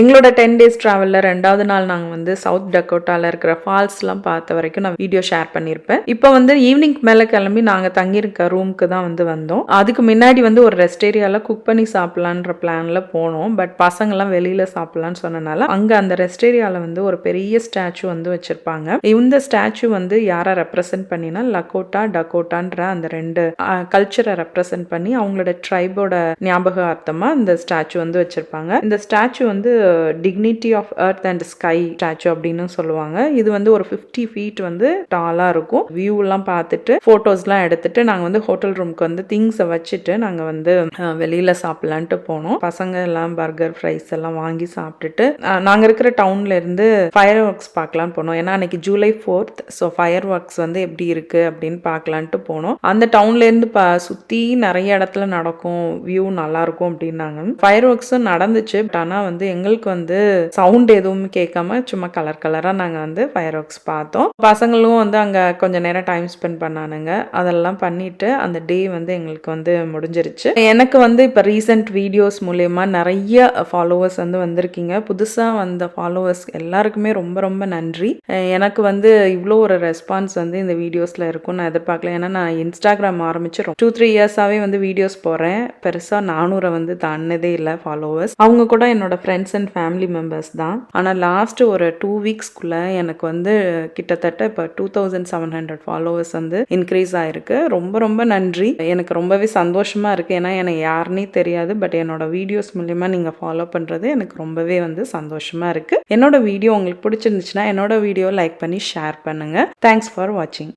எங்களோட 10 டேஸ் ட்ராவலில் 2வது நாள் நாங்கள் வந்து சவுத் டக்கோட்டாவில் இருக்கிற ஃபால்ஸ்லாம் பார்த்த வரைக்கும் நான் வீடியோ ஷேர் பண்ணியிருப்பேன். இப்போ வந்து ஈவினிங் மேலே கிளம்பி நாங்கள் தங்கியிருக்க ரூமுக்கு தான் வந்து வந்தோம். அதுக்கு முன்னாடி வந்து ஒரு ரெஸ்ட் ஏரியாவில் குக் பண்ணி சாப்பிட்லான்ற பிளானில் போனோம். பட் பசங்கள்லாம் வெளியில் சாப்பிட்லான்னு சொன்னனால அங்கே அந்த ரெஸ்ட் ஏரியாவில் வந்து ஒரு பெரிய ஸ்டாச்சு வந்து வச்சுருப்பாங்க. இந்த ஸ்டாச்சு வந்து யாரை ரெப்ரசன்ட் பண்ணினா லக்கோட்டா டக்கோட்டான்ற அந்த 2 கல்ச்சரை ரெப்ரசன்ட் பண்ணி அவங்களோட ட்ரைபோட ஞாபகார்த்தமாக இந்த ஸ்டாச்சு வந்து வச்சுருப்பாங்க. இந்த ஸ்டாச்சு வந்து Dignity of Earth and Sky statue அப்படின்னு சொல்லுவாங்க. இது வந்து ஒரு 50 ஃபீட் வந்து டாலாக இருக்கும். வியூலாம் பார்த்துட்டு ஃபோட்டோஸ்லாம் எடுத்துட்டு நாங்கள் வந்து ஹோட்டல் ரூமுக்கு வந்து திங்ஸை வச்சுட்டு நாங்கள் வந்து வெளியில் சாப்பிட்லான்ட்டு போனோம். பசங்க எல்லாம் பர்கர் ஃப்ரைஸ் எல்லாம் வாங்கி சாப்பிட்டுட்டு நாங்கள் இருக்கிற டவுன்ல இருந்து ஃபயர் ஒர்க்ஸ் பார்க்கலான்னு போனோம். ஏன்னா அன்னைக்கு July 4th. So fire works வந்து எப்படி இருக்கு அப்படின்னு பார்க்கலான்ட்டு போனோம். அந்த டவுன்ல இருந்து சுற்றி நிறைய இடத்துல நடக்கும், வியூ நல்லா இருக்கும் அப்படின்னாங்க. ஃபயர் ஒர்க்ஸும் நடந்துச்சு. பட் ஆனால் வந்து எங்களுக்கு வந்து சவுண்ட் எதுவும் கேட்காம சும்மா கலர் கலராக நாங்கள் வந்து ஃபயர் ஒர்க்ஸ் பார்த்தோம். பசங்களும் வந்து அங்கே கொஞ்சம் நேரம் டைம் ஸ்பெண்ட் பண்ணானுங்க. அதெல்லாம் பண்ணிட்டு அந்த டே வந்து எங்களுக்கு வந்து முடிஞ்சிருச்சு. எனக்கு வந்து இப்போ ரீசெண்ட் வீடியோஸ் மூலயமா நிறைய ஃபாலோவர்ஸ் வந்து வந்திருக்கீங்க. புதுசாக வந்த ஃபாலோவர்ஸ் எல்லாருக்குமே ரொம்ப ரொம்ப நன்றி. எனக்கு வந்து இவ்வளோ ஒரு ரெஸ்பான்ஸ் வந்து இந்த வீடியோஸில் இருக்கும் நான் எதிர்பார்க்கல. ஏன்னா நான் இன்ஸ்டாகிராம் ஆரம்பிச்சு 2-3 இயர்ஸாகவே வந்து வீடியோஸ் போகிறேன். பெருசாக 400 வந்து தாண்டினதே இல்லை ஃபாலோவர்ஸ். அவங்க கூட என்னோட ஃப்ரெண்ட்ஸ் அண்ட் ஃபேமிலி மெம்பர்ஸ் தான். ஆனால் லாஸ்ட்டு ஒரு 2 வீக்ஸ்க்குள்ளே எனக்கு வந்து கிட்டத்தட்ட இப்போ 2700 ஃபாலோவர்ஸ் வந்து இன்க்ரீஸ் ஆகிருக்கு. ரொம்ப ரொம்ப நன்றி. எனக்கு ரொம்பவே சந்தோஷமாக இருக்குது. ஏன்னா எனக்கு யாருன்னே தெரியாது. பட் என்னோட வீடியோஸ் மூலிமா நீங்கள் ஃபாலோ பண்ணுறது எனக்கு ரொம்பவே வந்து சந்தோஷமாக இருக்குது. என்னோட வீடியோ உங்களுக்கு பிடிச்சிருந்துச்சுன்னா என்னோட வீடியோ லைக் பண்ணி ஷேர் பண்ணுங்கள். தேங்க்ஸ் ஃபார் வாட்சிங்.